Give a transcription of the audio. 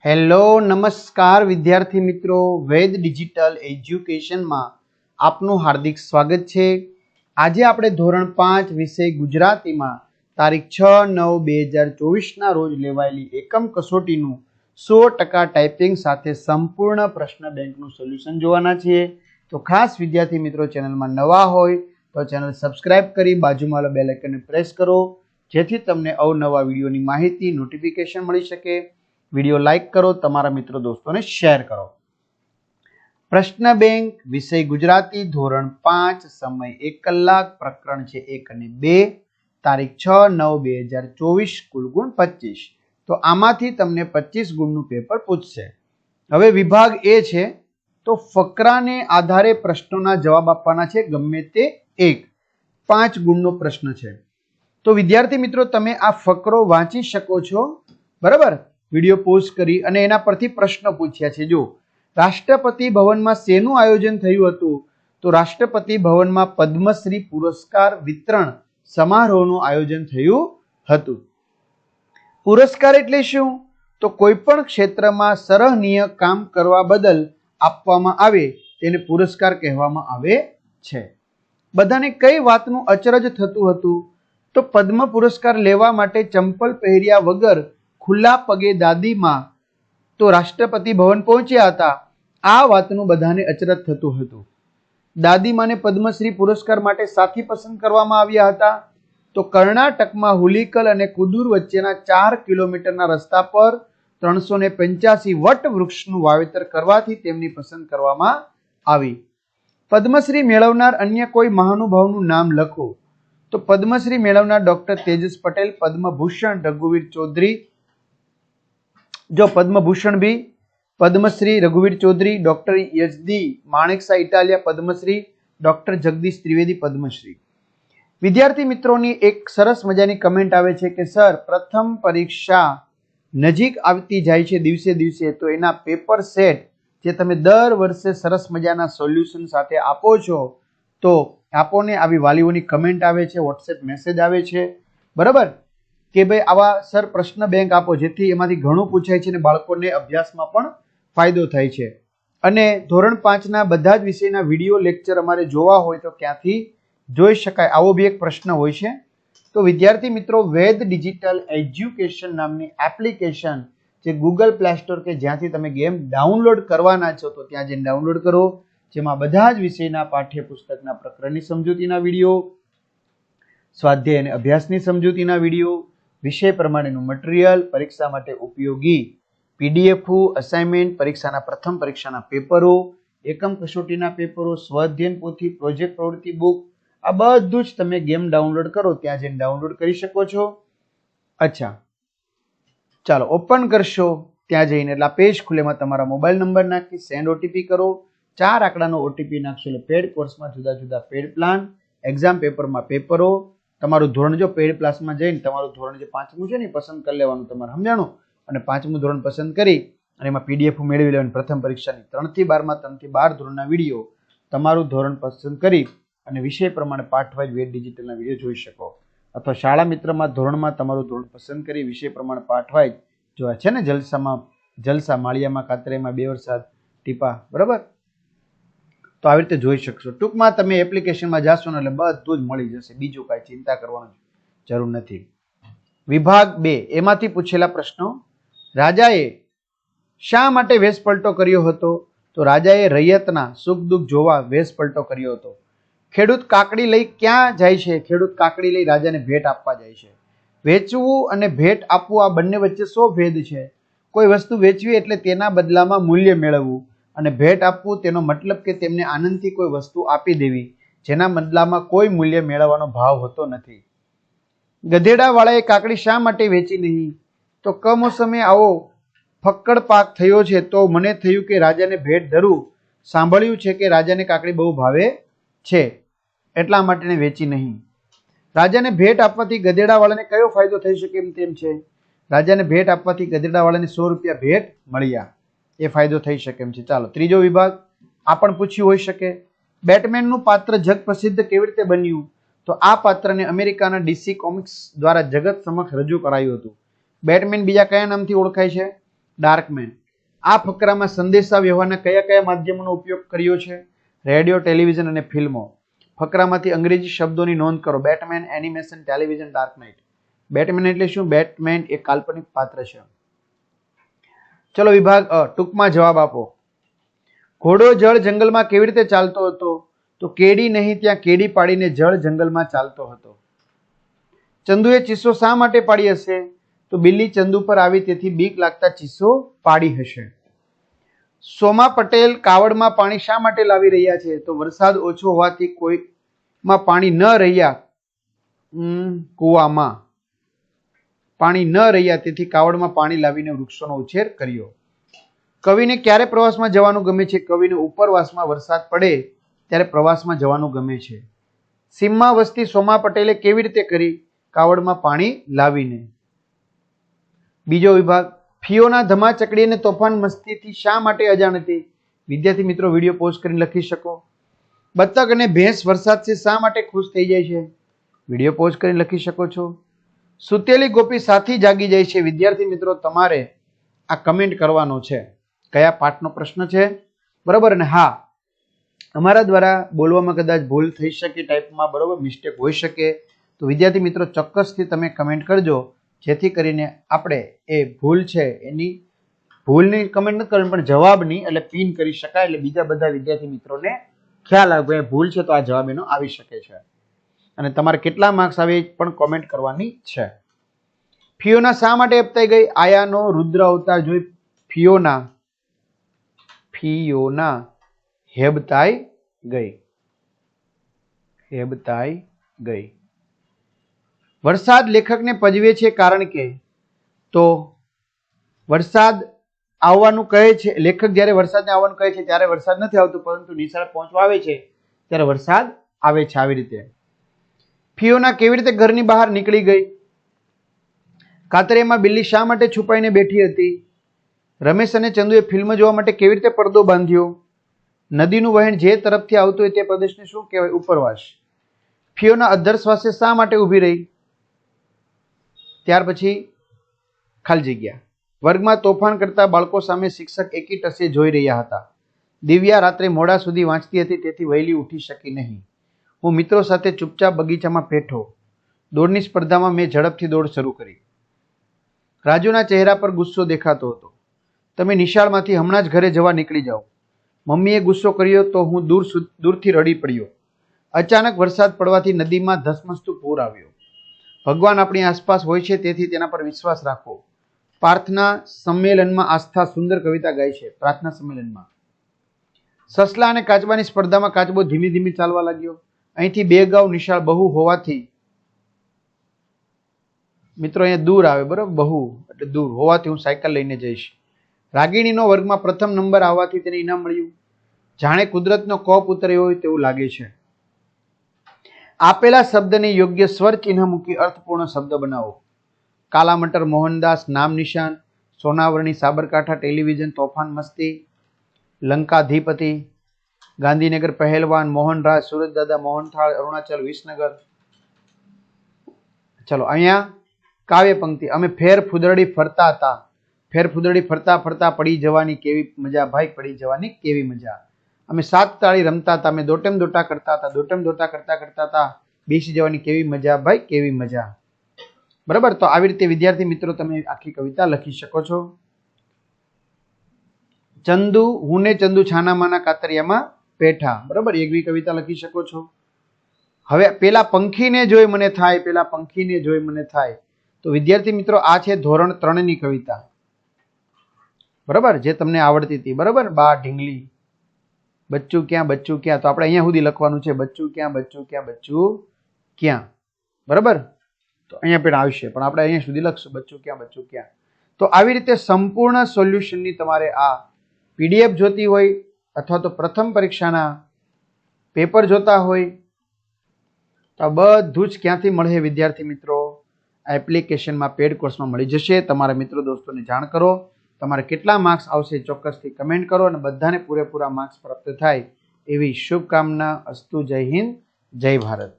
Hello નમસ્કાર વિદ્યાર્થી મિત્રો, વેદ ડિજિટલ એજ્યુકેશનમાં આપનું હાર્દિક સ્વાગત છે। આજે આપણે ધોરણ 5 વિષય ગુજરાતીમાં તારીખ 6/9/2024 ના રોજ લેવાયેલી એકમ કસોટીનું 100% ટાઈપિંગ સાથે સંપૂર્ણ પ્રશ્ન બેંકનું સોલ્યુશન જોવાના છીએ। તો ખાસ વિદ્યાર્થી મિત્રો, ચેનલમાં નવા હોય તો ચેનલ સબસ્ક્રાઇબ કરી બાજુમાં બેલ આઇકનને પ્રેસ કરો, જેથી તમને અવનવા વિડીયોની માહિતી નોટિફિકેશન મળી શકે। વિડીયો લાઈક કરો, તમારા મિત્રો દોસ્તોને શેર કરો। પ્રશ્ન બેંક વિષય ગુજરાતી ધોરણ 5 સમય 1 કલાક, પ્રકરણ છે 1 અને 2, તારીખ 6/9/2024, કુલ ગુણ 25। તો આમાંથી તમને 25 ગુણનું પેપર પૂછશે। હવે વિભાગ એ છે તો ફકરાને આધારે પ્રશ્નોના જવાબ આપવાના છે, ગમે તે એક। 5 ગુણનો પ્રશ્ન છે। તો વિદ્યાર્થી મિત્રો, તમે આ ફકરો વાંચી શકો છો, બરાબર? વિડીયો પોઝ કરી અને એના પરથી પ્રશ્ન પૂછ્યા છે। જો રાષ્ટ્રપતિ ભવનમાં શેનું આયોજન થયું હતું? તો રાષ્ટ્રપતિ ભવનમાં પદ્મશ્રી પુરસ્કાર વિતરણ સમારોહનું આયોજન થયું હતું। પુરસ્કાર એટલે શું? તો કોઈ પણ ક્ષેત્રમાં સરાહનીય કામ કરવા બદલ આપવામાં આવે તેને પુરસ્કાર કહેવામાં આવે છે। બધાને કઈ વાતનું અચરજ થતું હતું? તો પદ્મ પુરસ્કાર લેવા માટે ચંપલ પહેર્યા વગર ખુલ્લા પગે દાદીમાં તો રાષ્ટ્રપતિ ભવન પહોંચ્યા હતા। આ વાતનું બધાને અચરજ થતું હતું। દાદીમાને પદ્મશ્રી પુરસ્કાર માટે સાથી પસંદ કરવામાં આવ્યા હતા। તો કર્ણાટકમાં હુલીકલ અને કુદુર વચ્ચેના 4 કિલોમીટરના રસ્તા પર 385 વટ વૃક્ષનું વાવેતર કરવાથી તેમની પસંદ કરવામાં આવી। પદ્મશ્રી મેળવનાર અન્ય કોઈ મહાનુભાવનું નામ લખો। તો પદ્મશ્રી મેળવનાર ડોક્ટર તેજસ પટેલ, પદ્મભૂષણ રઘુવીર ચૌધરી, જો પદ્મભૂષણ બી, પદ્મશ્રી રઘુવીર ચૌધરી, ડોક્ટર યજદી માણેકશા ઇટાલિયા પદ્મશ્રી, ડોક્ટર જગદીશ ત્રિવેદી પદ્મશ્રી। વિદ્યાર્થી મિત્રોની એક સરસ મજાની કમેન્ટ આવે છે કે સર, પ્રથમ પરીક્ષા નજીક આવતી જાય છે દિવસે દિવસે, તો એના પેપર સેટ જે તમે દર વર્ષે સરસ મજાના સોલ્યુશન સાથે આપો છો, તો આપોને। આવી વાલીઓની કમેન્ટ આવે છે, વોટ્સએપ મેસેજ આવે છે, બરાબર, કે ભાઈ આવા સર પ્રશ્ન બેંક આપો, જેથી એમાંથી ઘણું પૂછાય છે અને બાળકોને અભ્યાસમાં પણ ફાયદો થાય છે। અને ધોરણ 5ના બધા જ વિષયના વિડીયો લેક્ચર અમારે જોવા હોય તો ક્યાંથી જોઈ શકાય? આવો બી એક પ્રશ્ન હોય છે। તો વિદ્યાર્થી મિત્રો, વેદ ડિજિટલ એજ્યુકેશન નામની એપ્લિકેશન જે ગૂગલ પ્લે સ્ટોર કે જ્યાંથી તમે ગેમ ડાઉનલોડ કરવાના છો, તો ત્યાં જઈને ડાઉનલોડ કરો, જેમાં બધા જ વિષયના પાઠ્યપુસ્તકના પ્રકરણની સમજૂતીના વિડીયો, સ્વાધ્યાય અને અભ્યાસની સમજૂતીના વિડીયો, વિષય પ્રમાણેનું મટીરિયલ, પરીક્ષા માટે ઉપયોગી પીડીએફ, અસાઇનમેન્ટ, પરીક્ષાના પ્રથમ પરીક્ષાના પેપરો, એકમ કસોટીના પેપરો, સ્વાધ્યાયન પોથી, પ્રોજેક્ટ પ્રવૃત્તિ બુક, આ બધું જ તમે ગેમ ડાઉનલોડ કરો ત્યાં જઈને ડાઉનલોડ કરી શકો છો। અચ્છા, ચાલો ઓપન કરશો ત્યાં જઈને, એટલે આ પેજ ખુલે, એમાં તમારા મોબાઈલ નંબર નાખી સેન્ડ ઓટીપી કરો। 4 આંકડાનો ઓટીપી નાખશો એટલે પેડ કોર્સમાં જુદા જુદા પેડ પ્લાન, એક્ઝામ પેપરમાં પેપરો, તમારું ધોરણ, જો પેડ ક્લાસમાં જઈને તમારું ધોરણ જે 5મું છે ને પસંદ કરી લેવાનું તમારે, સમજાણું? અને 5મું ધોરણ પસંદ કરી અને એમાં પીડીએફ મેળવી લેવાની પ્રથમ પરીક્ષાની 3 થી 12માં 3 થી 12 ધોરણના વિડીયો, તમારું ધોરણ પસંદ કરી અને વિષય પ્રમાણે પાઠ વાઇઝ વેદ ડિજિટલના વિડીયો જોઈ શકો। અથવા શાળા મિત્રમાં ધોરણમાં તમારું ધોરણ પસંદ કરી વિષય પ્રમાણે પાઠ વાઇઝ જોવા છે ને, જલસા માળિયામાં કાતરેમાં 2 વરસાદ ટીપા, બરાબર? તો આવી રીતે જોઈ શકશો। ટૂંકમાં તમે એપ્લિકેશનમાં જાશો ને એટલે બધું જ મળી જશે, બીજું કાંઈ ચિંતા કરવાની જરૂર નથી। વિભાગ 2 એમાંથી પૂછેલા પ્રશ્નો। રાજાએ શા માટે વેશ પલટો કર્યો હતો? તો રાજાએ રૈયતના સુખ દુઃખ જોવા વેશ પલટો કર્યો હતો। ખેડૂત કાકડી લઈ ક્યાં જાય છે? ખેડૂત કાકડી લઈ રાજાને ભેટ આપવા જાય છે। વેચવું અને ભેટ આપવું, આ બંને વચ્ચે શો ભેદ છે? કોઈ વસ્તુ વેચવી એટલે તેના બદલામાં મૂલ્ય મેળવવું, અને ભેટ આપવું તેનો મતલબ કે તેમને આનંદથી કોઈ વસ્તુ આપી દેવી, જેના બદલામાં કોઈ મૂલ્ય મેળવવાનો ભાવ હોતો નથી। ગધેડાવાળાએ કાકડી શા માટે વેચી નહીં? તો કમોસમે આવો ફક્કડ પાક થયો છે, તો મને થયું કે રાજાને ભેટ ધરું, સાંભળ્યું છે કે રાજાને કાકડી બહુ ભાવે છે, એટલા માટે વેચી નહીં। રાજાને ભેટ આપવાથી ગધેડાવાળાને કયો ફાયદો થઈ શકે એમ તેમ છે? રાજાને ભેટ આપવાથી ગધેડાવાળાને 100 રૂપિયા ભેટ મળ્યા, એ ફાયદો થઈ શકે એમ છે। ચાલો ત્રીજો વિભાગ, આ પણ પૂછ્યું હોઈ શકે। બેટમેનનું પાત્ર જગ પ્રસિદ્ધ કેવી રીતે બન્યું? તો આ પાત્રને અમેરિકાના ડીસી કોમિક્સ દ્વારા જગત સમક્ષ રજૂ કરાયું હતું। બેટમેન બીજા કયા નામથી ઓળખાય છે? ડાર્કમેન. આ ફકરામાં સંદેશા વ્યવહારના કયા કયા માધ્યમોનો ઉપયોગ કર્યો છે? રેડિયો, ટેલિવિઝન અને ફિલ્મો. ફકરામાંથી અંગ્રેજી શબ્દોની નોંધ કરો. Batsman, animation, television, dark night. Batsman એટલે શું? બેટમેન એ કાલ્પનિક પાત્ર છે. ચલો વિભાગ અ, ટૂંકમાં જવાબ આપો. ઘોડો જળ જંગલમાં કેવી રીતે ચાલતો હતો? તો કેડી નહીં ત્યાં કેડી પાડીને જળ જંગલમાં ચાલતો હતો. ચંદુએ ચીસો શા માટે પાડી હશે? તો બિલ્લી ચંદુ પર આવી તેથી બીક લાગતા ચીસો પાડી હશે. સોમા પટેલ કાવડમાં પાણી શા માટે લાવી રહ્યા છે? તો વરસાદ ઓછો હોવાથી કોઈમાં પાણી ન રહ્યા, કૂવામાં પાણી ન રહ્યા તેથી કાવડમાં પાણી લાવીને વૃક્ષોનો ઉછેર કર્યો. કવિને ક્યારે પ્રવાસમાં જવાનું ગમે છે? કવિને ઉપરવાસમાં વરસાદ પડે ત્યારે પ્રવાસમાં જવાનું ગમે છે. સીમમાં વસ્તી સોમા પટેલે કેવી રીતે કરી? કાવડમાં પાણી લાવીને. બીજો વિભાગ, ફિયોના ધમાચકડી અને તોફાન મસ્તીથી શા માટે અજાણ હતી? વિદ્યાર્થી મિત્રો વિડીયો પોઝ કરીને લખી શકો. બતક અને ભેંસ વરસાદથી શા માટે ખુશ થઈ જાય છે? વિડીયો પોઝ કરીને લખી શકો છો. સુતેલી ગોપી સાથી જાગી જાય છે. વિદ્યાર્થી મિત્રો તમારે આ કમેન્ટ કરવાનો છે. કયા પાઠનો પ્રશ્ન છે? બરોબર ને? હા, અમારા દ્વારા બોલવામાં કદાચ ભૂલ થઈ શકે, ટાઈપમાં બરોબર મિસ્ટેક હોઈ શકે, તો વિદ્યાર્થી મિત્રો ચોક્કસથી તમે કમેન્ટ કરજો, જેથી કરીને આપણે એ ભૂલ છે એની ભૂલની કમેન્ટ ન કરવી પણ જવાબની એટલે પિન કરી શકાય, એટલે બીજા બધા વિદ્યાર્થી મિત્રોને ખ્યાલ આવે ભૂલ છે તો આ જવાબ એનો આવી શકે છે. અને તમારે કેટલા માર્ક્સ આવે પણ કોમેન્ટ કરવાની છે. ફિયોના શા માટે અપતાઈ ગઈ? આયાનો રુદ્ર અવતાર જોઈ ફિયોના હેબતાઈ ગઈ. વરસાદ લેખકને પજવે છે કારણ કે? તો વરસાદ આવવાનું કહે છે, લેખક જ્યારે વરસાદને આવવાનું કહે છે ત્યારે વરસાદ નથી આવતો, પરંતુ નિશાળ પહોંચવા આવે છે ત્યારે વરસાદ આવે છે. આવી રીતે. ફિયોના કેવી રીતે ઘરની બહાર નીકળી ગઈ? કાતરિયામાં બિલ્લી શા માટે છુપાઈને બેઠી હતી? રમેશ અને ચંદુએ ફિલ્મ જોવા માટે કેવી રીતે પડદો બાંધ્યો? નદીનું વહેણ જે તરફથી આવતું હોય તે પ્રદેશને શું કહેવાય? ઉપરવાસ. ફિયોના અધ્ધર શ્વાસે શા માટે ઊભી રહી? ત્યાર પછી ખાલી જગ્યા. વર્ગમાં તોફાન કરતા બાળકો સામે શિક્ષક એકી ટસે જોઈ રહ્યા હતા. દિવ્યા રાત્રે મોડા સુધી વાંચતી હતી તેથી વહેલી ઉઠી શકી નહીં. હું મિત્રો સાથે ચૂપચાપ બગીચામાં બેઠો. દોડની સ્પર્ધામાં મેં ઝડપથી દોડ શરૂ કરી. રાજુના ચહેરા પર ગુસ્સો દેખાતો હતો. તમે નિશાળમાંથી હમણાં જ ઘરે જવા નીકળી જાઓ. મમ્મીએ ગુસ્સો કર્યો તો હું દૂરથી રડી પડ્યો. અચાનક વરસાદ પડવાથી નદીમાં ધસમસતું પૂર આવ્યો. ભગવાન આપણી આસપાસ હોય છે તેથી તેના પર વિશ્વાસ રાખો. પ્રાર્થના સંમેલનમાં આસ્થા સુંદર કવિતા ગાય છે. પ્રાર્થના સંમેલનમાં સસલા અને કાચબાની સ્પર્ધામાં કાચબો ધીમે ધીમે ચાલવા લાગ્યો. અહીંથી 2 ગાઉ નિશાળ બહુ હોવાથી, મિત્રો અહીંયા દૂર આવે બરોબર, બહુ એટલે દૂર હોવાથી હું સાયકલ લઈને જઈશ. રાગીણીનો વર્ગમાં પ્રથમ નંબર આવવાથી તેને ઇનામ મળ્યું. જાણે કુદરતનો કોપ ઉતર્યો હોય તેવું લાગે છે. આપેલા શબ્દને યોગ્ય સ્વર ચિહ્ન મૂકી અર્થપૂર્ણ શબ્દ બનાવો. કાલા મટર મોહનદાસ નામ નિશાન, સોનાવરણી સાબરકાંઠા ટેલિવિઝન તોફાન મસ્તી, લંકાધિપતિ, ગાંધીનગર પહેલવાન, મોહનરાજ સુરતદાદા, મોહનથાળ અરુણાચલ વિસનગર. ચલો અહીંયા કાવ્ય પંક્તિ. અમે ફેર ફૂદરડી ફરતા હતા. ફેર ફૂદરડી ફરતા ફરતા પડી જવાની કેવી મજા ભાઈ, પડી જવાની કેવી મજા. અમે 7 તાળી રમતા હતા. અમે દોટેમ દોટા કરતા હતા. દોટેમ દોટા કરતા હતા. બેસી જવાની કેવી મજા ભાઈ, કેવી મજા. બરાબર. તો આવી રીતે વિદ્યાર્થી મિત્રો તમે આખી કવિતા લખી શકો છો. ચંદુ હું ને ચંદુ છાનામાના કાતરિયામાં પેઠા. બરાબર. એવી કવિતા લખી શકો છો. હવે પેલા પંખીને જોઈ મને થાય, પેલા પંખીને જોઈ મને થાય. તો વિદ્યાર્થી મિત્રો આ છે ધોરણ 3 ની કવિતા. બરાબર, જે તમને આવડતી હતી. બરાબર. બા ઢીંગલી, બચ્ચું ક્યાં બચ્ચું ક્યાં. તો આપણે અહીંયા સુધી લખવાનું છે બચ્ચું ક્યાં બચ્ચું ક્યાં બચ્ચું ક્યાં. બરાબર. તો અહીંયા પણ આવશે પણ આપણે અહીંયા સુધી લખશું બચ્ચું ક્યાં. તો આવી રીતે સંપૂર્ણ સોલ્યુશનની તમારે આ પીડીએફ જોતી હોય અથવા તો પ્રથમ પરીક્ષાના પેપર જોતા હોય તો બધું જ ક્યાંથી મળે વિદ્યાર્થી મિત્રો? એપ્લિકેશનમાં પેડ કોર્સમાં મળી જશે. તમારા મિત્રો દોસ્તોને જાણ કરો. તમારે કેટલા માર્ક્સ આવશે ચોક્કસથી કમેન્ટ કરો અને બધાને પૂરેપૂરા માર્ક્સ પ્રાપ્ત થાય એવી શુભકામના. અસ્તુ. જય હિન્દ, જય ભારત.